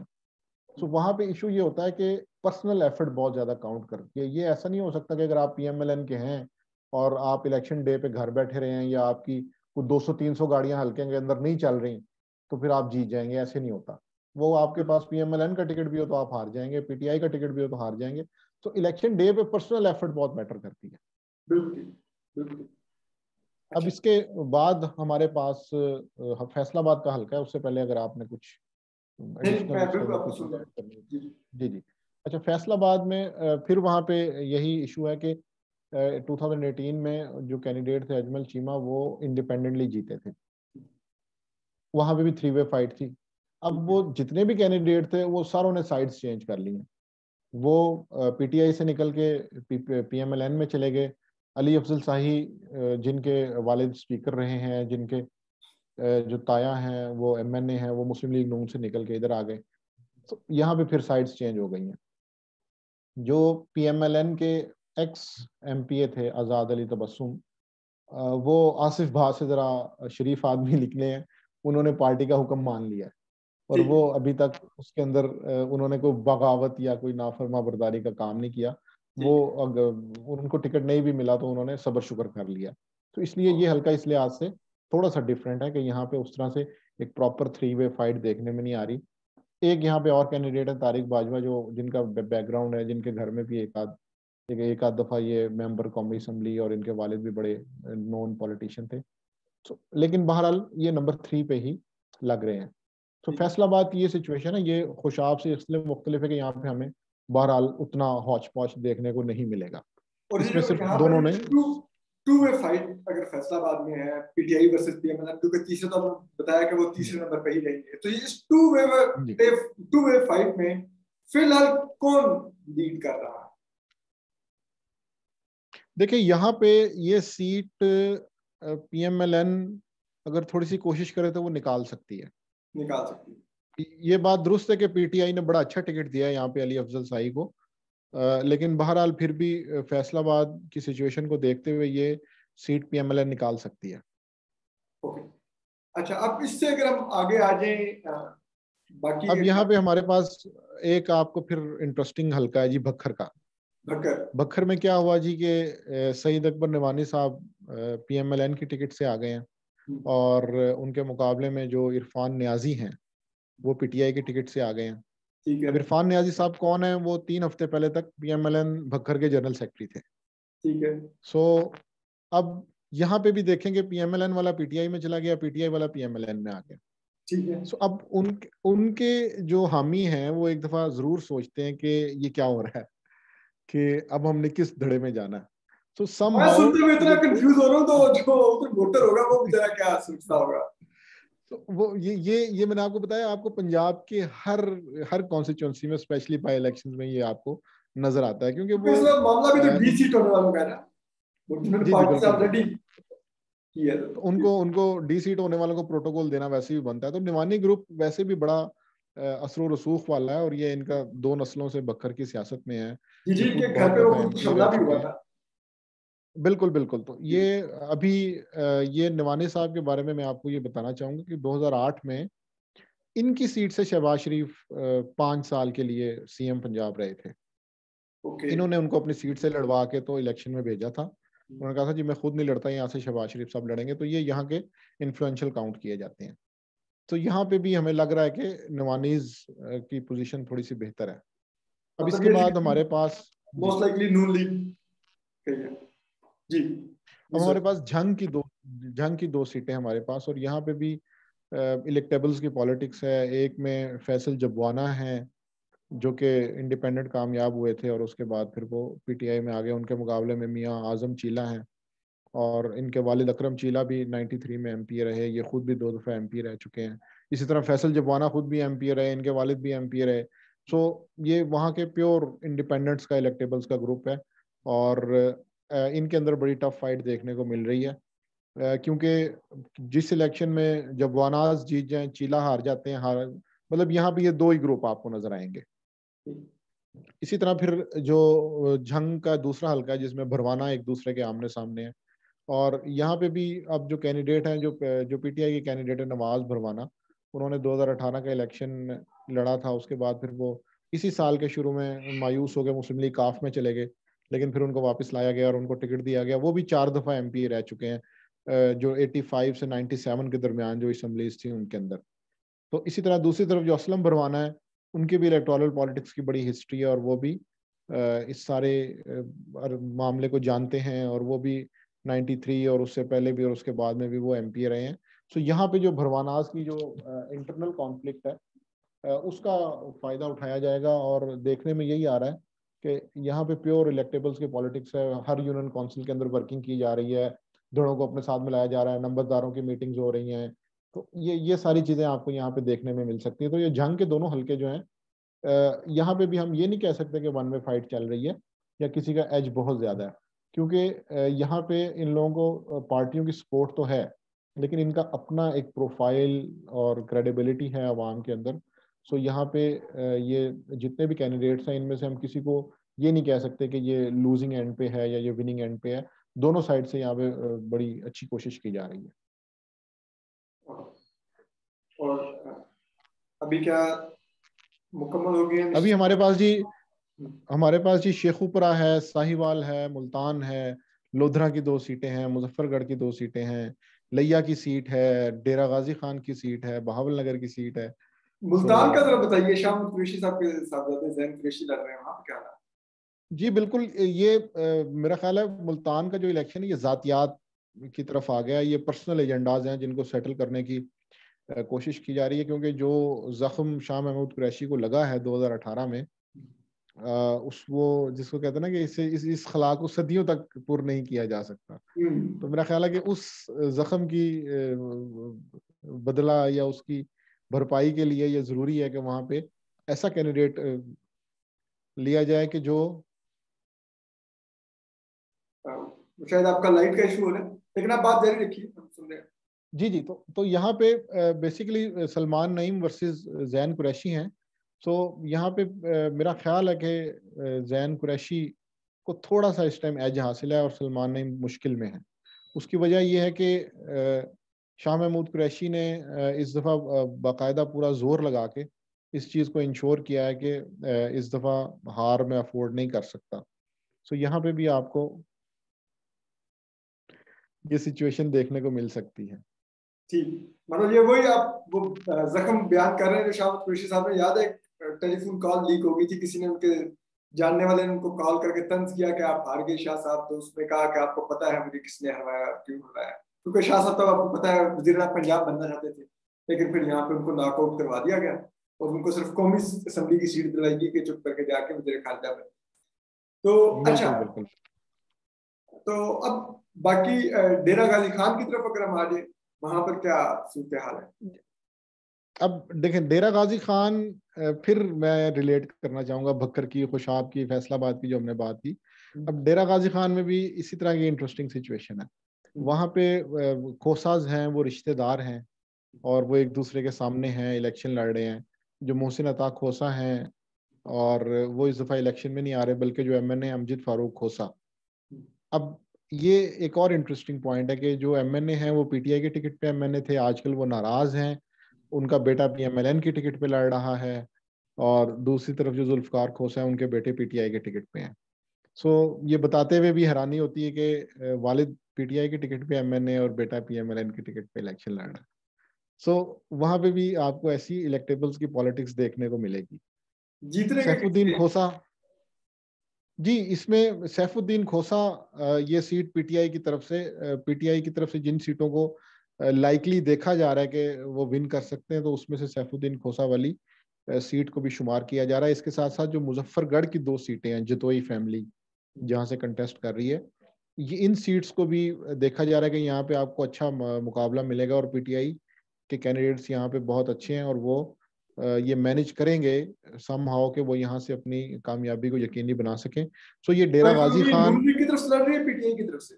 सो वहां पे इशू ये होता है कि पर्सनल एफर्ट बहुत ज्यादा काउंट करती है। ये ऐसा नहीं हो सकता कि अगर आप पीएमएलएन के हैं और आप इलेक्शन डे पे घर बैठे रहे हैं, या आपकी कुछ 200-300 गाड़ियां हल्के के अंदर नहीं चल रही, तो फिर आप जीत जाएंगे, ऐसे नहीं होता। वो आपके पास पीएमएलएन का टिकट भी हो तो आप हार जाएंगे, पीटीआई का टिकट भी हो तो हार जाएंगे। तो इलेक्शन डे पे पर्सनल एफर्ट बहुत मैटर करती है। बिल्कुल बिल्कुल। अब इसके बाद हमारे पास फैसलाबाद का हल्का है। उससे पहले अगर आपने कुछ एडिशनल उसके अंदर कोई चीज ऐड करनी है। जी जी। अच्छा, फैसलाबाद में फिर वहाँ पे यही इशू है कि 2018 में जो कैंडिडेट थे अजमल चीमा, वो इंडिपेंडेंटली जीते थे। वहां पे भी 3 वे फाइट थी। अब वो जितने भी कैंडिडेट थे वो सारों ने साइड्स चेंज कर ली हैं। वो पीटीआई से निकल के पीएमएलएन में चले गए, अली अफजल शाही जिनके वालिद स्पीकर रहे हैं, जिनके जो ताया हैं वो MNA हैं, वो मुस्लिम लीग नून से निकल के इधर आ गए। तो यहाँ पे फिर साइड्स चेंज हो गई हैं। जो PMLN के एक्स MPA थे आज़ाद अली तबस्सुम, वो आसिफ भा से ज़रा शरीफ आदमी निकले हैं, उन्होंने पार्टी का हुक्म मान लिया है और वो अभी तक उसके अंदर उन्होंने कोई बगावत या कोई नाफरमा बरदारी का काम नहीं किया। वो अगर उनको टिकट नहीं भी मिला तो उन्होंने सब्र शुक्र कर लिया। तो इसलिए ये हल्का इस लिहाज से थोड़ा सा डिफरेंट है कि यहाँ पे उस तरह से एक प्रॉपर 3 वे फाइट देखने में नहीं आ रही। एक यहाँ पे और कैंडिडेट है तारिक बाजवा, जो जिनका बैकग्राउंड है, जिनके घर में भी एक आध दफा ये मेंबर कौमी असम्बली और इनके वालिद भी बड़े नॉन पॉलिटिशियन थे। तो लेकिन बहरहाल ये नंबर 3 पे ही लग रहे हैं। तो फैसलाबाद की ये सिचुएशन है, ये खुशाब से इसलिए मुख्तलिफ है कि यहाँ पे हमें बहरहाल उतना हौच पौच देखने को नहीं मिलेगा। और इसमें सिर्फ यहाँ दोनों ने टू वे फाइट अगर फैसलाबाद में है, PTI वर्सेस PMLN, क्योंकि तीसरे तो बताया कि वो तीसरे नंबर पे ही रहेंगे, तो इस टू वे फाइट में फिलहाल कौन लीड कर रहा है? देखिए यहाँ पे ये सीट PMLN अगर थोड़ी सी कोशिश करे तो वो निकाल सकती है। ये बात दुरुस्त है कि PTI ने बड़ा अच्छा टिकट दिया है यहाँ पे अली अफजल शाही को, लेकिन बहरहाल फिर भी फैसलाबाद की सिचुएशन को देखते हुए ये सीट PMLN निकाल सकती है। ओके, अच्छा, अब इससे अगर हम आगे आ जाए बाकी अब यहाँ पे हमारे पास एक आपको फिर इंटरेस्टिंग हल्का है जी, भक्खर का। भक्खर में क्या हुआ जी कि सईद अकबर नवानी साहब PMLN की टिकट से आ गए हैं और उनके मुकाबले में जो इरफान न्याजी हैं वो PTI की टिकट से आ गए हैं। अब इरफान न्याजी साहब कौन है? वो 3 हफ्ते पहले तक PMLN भक्खर के जनरल सेक्रेटरी थे। ठीक है। सो अब यहाँ पे भी देखेंगे PMLN वाला PTI में चला गया, PTI वाला PMLN में आ गया। ठीक है। सो अब उनके जो हामी हैं वो एक दफा जरूर सोचते हैं कि ये क्या हो रहा है, कि अब हमने किस धड़े में जाना है। तो मैं सुनते हुए इतना कंफ्यूज हो रहा हूँ, तो जो वोटर होगा वो बेचारा क्या सोचता होगा। तो वो ये मैंने आपको बताया, आपको पंजाब के हर कॉन्स्टिट्यूंसी में स्पेशली बाय इलेक्शंस में ये आपको नजर आता है, क्योंकि वो मामला भी तो D सीट होने वाला है ना, जिन्होंने पार्टी से ऑलरेडी किया है, तो उनको D सीट होने वालों को प्रोटोकॉल देना वैसे भी बनता है। तो निवानी ग्रुप वैसे भी बड़ा असर रसूख वाला है और ये इनका 2 नस्लों से बखर की सियासत में है। जी के घर पे वो कुछ हमला भी हुआ था। बिल्कुल बिल्कुल। तो ये अभी ये निवानी साहब के बारे में मैं आपको ये बताना चाहूंगा कि 2008 में इनकी सीट से शहबाज शरीफ 5 साल के लिए CM पंजाब रहे थे। इन्होंने उनको अपनी सीट से लड़वा के तो इलेक्शन में भेजा था। उन्होंने कहा था जी मैं खुद नहीं लड़ता, यहाँ से शहबाज शरीफ साहब लड़ेंगे। तो ये यहाँ के इन्फ्लुएंशियल काउंट किए जाते हैं। तो यहाँ पे भी हमें लग रहा है कि नवानीज की पोजीशन थोड़ी सी बेहतर है। अब इसके बाद हमारे पास मोस्ट लाइकली नून लीग जी। अब हमारे पास झंग की दो सीटें हमारे पास, और यहाँ पे भी इलेक्टेबल्स की पॉलिटिक्स है। एक में फैसल जबवाना है जो कि इंडिपेंडेंट कामयाब हुए थे और उसके बाद फिर वो PTI में आ गए। उनके मुकाबले में मियाँ आजम चीला हैं और इनके वालिद अकरम चीला भी 93 में MP रहे। ये खुद भी 2 दफ़ा MP रह चुके हैं। इसी तरह फैसल जबवाना खुद भी MP रहे, इनके वालिद भी MP रहे। सो ये वहाँ के प्योर इंडिपेंडेंट्स का इलेक्टेबल्स का ग्रुप है और इनके अंदर बड़ी टफ फाइट देखने को मिल रही है, क्योंकि जिस इलेक्शन में जबवानाज जीत जाएं, चीला हार जाते हैं, मतलब यहाँ पे ये 2 ही ग्रुप आपको नजर आएंगे। इसी तरह फिर जो झंग का दूसरा हल्का है जिसमें भरवाना एक दूसरे के आमने सामने है, और यहाँ पे भी अब जो कैंडिडेट हैं, जो PTI के कैंडिडेट है नवाज भरवाना, उन्होंने 2018 का इलेक्शन लड़ा था। उसके बाद फिर वो इसी साल के शुरू में मायूस हो गए, मुस्लिम लीग काफ में चले गए, लेकिन फिर उनको वापस लाया गया और उनको टिकट दिया गया। वो भी 4 दफ़ा MP रह चुके हैं, जो 85 से 97 के दरमियान जो असम्बलीज थी उनके अंदर। तो इसी तरह दूसरी तरफ जो असलम भरवाना है, उनकी भी इलेक्टोरल पॉलिटिक्स की बड़ी हिस्ट्री है और वो भी इस सारे मामले को जानते हैं, और वो भी 93 और उससे पहले भी और उसके बाद में भी वो MP रहे हैं। सो यहाँ पे जो भरवानाज की जो इंटरनल कॉन्फ्लिक्ट है उसका फ़ायदा उठाया जाएगा, और देखने में यही आ रहा है कि यहाँ पे प्योर इलेक्टेबल्स की पॉलिटिक्स है। हर यूनियन काउंसिल के अंदर वर्किंग की जा रही है, धड़ों को अपने साथ मिलाया जा रहा है, नंबरदारों की मीटिंग्स हो रही हैं। तो ये सारी चीज़ें आपको यहाँ पे देखने में मिल सकती है। तो ये जंग के दोनों हल्के जो हैं, यहाँ पे भी हम ये नहीं कह सकते कि 1 वे फाइट चल रही है या किसी का एज बहुत ज़्यादा है। क्योंकि यहाँ पे इन लोगों को पार्टियों की सपोर्ट तो है, लेकिन इनका अपना एक प्रोफाइल और क्रेडिबिलिटी है आवाम के अंदर। सो यहाँ पे ये जितने भी कैंडिडेट्स हैं, इनमें से हम किसी को ये नहीं कह सकते कि ये लूजिंग एंड पे है या ये विनिंग एंड पे है। दोनों साइड से यहाँ पे बड़ी अच्छी कोशिश की जा रही है। और अभी क्या मुकम्मल हो गई है? अभी हमारे पास जी शेखुपुरा है, साहिवाल है, मुल्तान है, लोधरा की 2 सीटें हैं, मुजफ्फरगढ़ की 2 सीटें हैं, लिया की सीट है, डेरा गाजी खान की सीट है, बहावल नगर की सीट है। मुल्तान का जरा बताइए, शाह कुरैशी साहब के साहबजादे जैन कुरैशी लड़ रहे हैं, वहां क्या रहा? जी बिल्कुल, ये मेरा ख्याल है मुल्तान का जो इलेक्शन है ये जातियात की तरफ आ गया। ये पर्सनल एजेंडाज हैं जिनको सेटल करने की कोशिश की जा रही है, क्योंकि जो जख्म शाह महमूद कुरैशी को लगा है 2018 में, उस वो जिसको कहते हैं ना कि इस खला को सदियों तक पूर्ण नहीं किया जा सकता। तो मेरा ख्याल है कि उस जख्म की बदला या उसकी भरपाई के लिए ये जरूरी है कि वहां पे ऐसा कैंडिडेट लिया जाए कि जो शायद आपका लाइट का इशू हो रहा है, लेकिन आप बात जारी रखिए, हम सुन रहे हैं। जी जी, तो यहाँ पे बेसिकली सलमान नईम वर्सेस जैन कुरैशी हैं। सो यहाँ पे मेरा ख्याल है कि जैन कुरैशी को थोड़ा सा इस टाइम एज हासिल है और सलमान नईम मुश्किल में है। उसकी वजह यह है कि शाह महमूद कुरैशी ने इस दफ़ा बाकायदा पूरा जोर लगा के इस चीज़ को इंश्योर किया है कि इस दफ़ा हार में अफोर्ड नहीं कर सकता। सो यहाँ पे भी आपको ये सिचुएशन देखने को मिल सकती है। ठीक, मतलब ये वही आप वो जख्म बयान कर रहे हैं जो शाह कुरैशी साहब ने, याद है टेलीफोन कॉल लीक हो गई थी, किसी ने उनके जानने वाले ने उनको कॉल करके तंज किया कि आप हार गए शाह साहब, तो उसने कहा कि आपको पता है मुझे किसने हरवाया, क्यों हरवाया? क्योंकि शाह साहब तो आपको पता है वज़ीर पंजाब बनना चाहते थे, लेकिन फिर यहाँ पे उनको नॉकआउट करवा दिया गया और उनको सिर्फ कौमी असम्बली की सीट दिलाई गई कि चुप करके जाके वज़ीर खारजा बने। तो अच्छा, बिल्कुल बिल्कुल। तो अब बाकी डेरा गाजी खान की तरफ अगर हम आ जाए, वहां पर क्या सूरत हाल है? अब देखें, डेरा गाजी खान, फिर मैं रिलेट करना चाहूंगा भक्कर की, खुशाब की, फैसलाबाद की जो हमने बात की। अब डेरा गाजी खान में भी इसी तरह की इंटरेस्टिंग सिचुएशन है। वहां पे खोसाज हैं, वो रिश्तेदार हैं और वो एक दूसरे के सामने हैं, इलेक्शन लड़ रहे हैं। जो मोहसिन अता खोसा हैं, और वो इस दफा इलेक्शन में नहीं आ रहे, बल्कि जो एमएनए अमजद फारूक खोसा। अब ये एक और इंटरेस्टिंग पॉइंट है कि जो एमएनए हैं वो पीटीआई के टिकट पे एमएनए थे, आजकल वो नाराज हैं, उनका बेटा पीएमएलएन की टिकट पे लड़ रहा है, और दूसरी तरफ जो जुल्फकार खोसा है उनके बेटे पीटीआई के टिकट पे हैं। सो ये बताते हुए भी हैरानी होती है कि वालिद पीटीआई के टिकट पे एमएनए और बेटा पीएमएलएन के टिकट पे इलेक्शन लड़ रहा है। सो वहां पे भी आपको ऐसी इलेक्टेबल्स की पॉलिटिक्स देखने को मिलेगी। जीतने का सैफुद्दीन खोसा, जी इसमें सैफुद्दीन खोसा, ये सीट पीटीआई की तरफ से जिन सीटों को लाइकली देखा जा रहा है कि वो विन कर सकते हैं, तो उसमें से सैफुद्दीन खोसा वाली सीट को भी शुमार किया जा रहा है। इसके साथ साथ जो मुजफ्फरगढ़ की 2 सीटें हैं, जतोई फैमिली जहां से कंटेस्ट कर रही है, ये इन सीट्स को भी देखा जा रहा है कि यहाँ पे आपको अच्छा मुकाबला मिलेगा, और पीटीआई के कैंडिडेट्स यहाँ पे बहुत अच्छे हैं और वो ये मैनेज करेंगे समहाउ कि वो यहाँ से अपनी कामयाबी को यकीनी बना सकें। सो ये डेरा गाजी खान, नून लीग की तरफ से लड़ रही है, पीटीआई की तरफ से?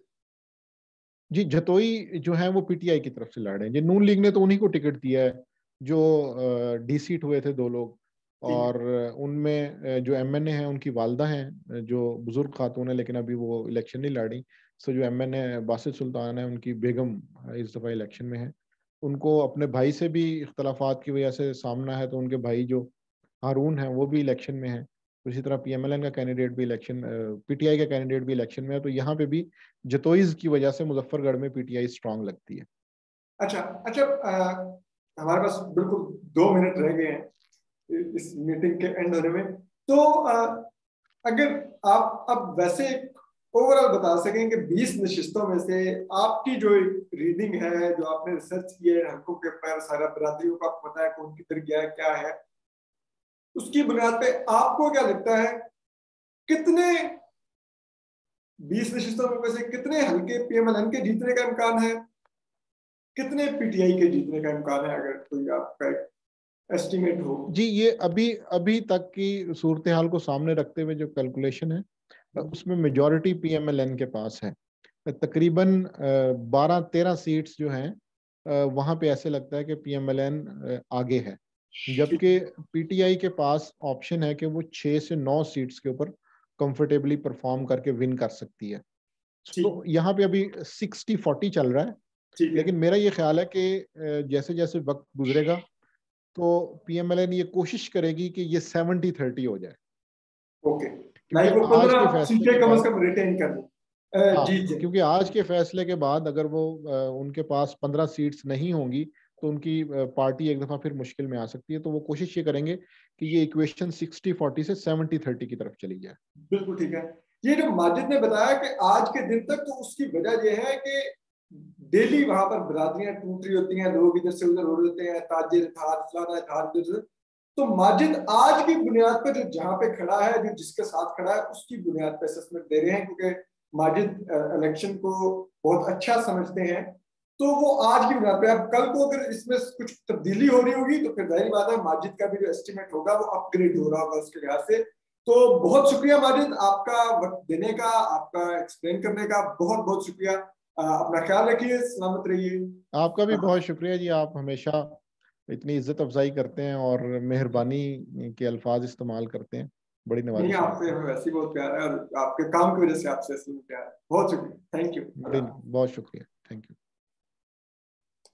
जी जतोई जो है वो पीटीआई की तरफ से लड़ रहे हैं। जी नून लीग ने तो उन्हीं को टिकट दिया है जो डी सीट हुए थे 2 लोग, ठीक है। और उनमें जो एमएनए हैं उनकी वालदा हैं जो बुजुर्ग खातून है, लेकिन अभी वो इलेक्शन नहीं लड़ी। सो जो एमएनए बासित सुल्तान है, उनकी बेगम इस दफ़ा इलेक्शन में है। उनको अपने भाई से भी इख्तलाफात की वजह से सामना है, तो उनके भाई जो हारून है वो भी इलेक्शन में है। तो इसी तरह पीएमएलएन का कैंडिडेट भी इलेक्शन, पीटीआई का कैंडिडेट भी इलेक्शन में है। तो यहाँ पे भी जतोईज की वजह से मुजफ्फरगढ़ में पीटीआई स्ट्रांग लगती है। अच्छा अच्छा, हमारे पास बिल्कुल 2 मिनट रह गए हैं इस मीटिंग के एंड होने में। तो अगर आप अब वैसे ओवरऑल बता सकें कि 20 नशिस्तों में से आपकी जो रीडिंग है, जो आपने रिसर्च की है हकों के ऊपर, सारा बरादरियों का आपको पता है कौन किधर गया है क्या है, उसकी बुनियाद पे आपको क्या लगता है कितने 20 नशिस्तों में से कितने हल्के पीएमएलएन के जीतने का इम्कान है, कितने पीटीआई के जीतने का इम्कान है, अगर कोई आपका एस्टिमेट हो? जी ये अभी अभी तक की सूरत हाल को सामने रखते हुए जो कैलकुलेशन है, उसमें मेजॉरिटी PMLN के पास है। तकरीबन 12-13 सीट्स जो हैं वहां पे ऐसे लगता है कि PMLN आगे है, जबकि PTI के पास ऑप्शन है कि वो 6 से 9 सीट्स के ऊपर कंफर्टेबली परफॉर्म करके विन कर सकती है। तो यहाँ पे अभी 60-40 चल रहा है, लेकिन मेरा ये ख्याल है कि जैसे जैसे वक्त गुजरेगा तो PMLN ये कोशिश करेगी कि ये 70-30 हो जाए। ओके, क्योंकि वो आज के 15 फैसले सीटें के कम बाद, से कम रिटेन कर लें। हाँ, जी। क्योंकि आज के फैसले के बाद अगर वो उनके पास 15 सीट्स नहीं होंगी तो उनकी पार्टी एक दफा फिर मुश्किल में आ सकती है। तो वो कोशिश ये करेंगे कि ये इक्वेशन 60-40 से 70-30 की तरफ चली जाए। बिल्कुल ठीक है। ये जो माजिद ने बताया कि आज के दिन तक, तो उसकी वजह यह है कि डेली वहां पर बिरादरियां टूट रही होती हैं, लोग इधर से उधर हो रहे होते हैं, ताजिर था, फलाना था, इधर। तो माजिद आज की बुनियाद पर जो जहां पे खड़ा है, जो जिसके साथ खड़ा है, उसकी बुनियाद पर असेसमेंट दे रहे हैं, क्योंकि माजिद इलेक्शन को बहुत अच्छा समझते हैं। तो वो आज की बुनियाद पे, अब कल को अगर इसमें कुछ तब्दीली हो रही होगी तो फिर जाहिर बात है माजिद का भी जो एस्टिमेट होगा वो अपग्रेड हो रहा होगा उसके लिहाज से। तो बहुत शुक्रिया माजिद, आपका वक्त देने का, आपका एक्सप्लेन करने का बहुत बहुत शुक्रिया। अपना ख्याल रखिए, सलामत रहिए। आपका भी बहुत शुक्रिया जी, आप हमेशा इतनी इज्जत अफजाई करते हैं और मेहरबानी के अल्फाज इस्तेमाल करते हैं, बड़ी नहीं, नवाजिश है आपसे आपकी। हमें वैसे ही बहुत प्यार है, और आपके काम की वजह से आपसे असली में प्यार है। बहुत शुक्रिया, थैंक यू। बहुत शुक्रिया, थैंक यू।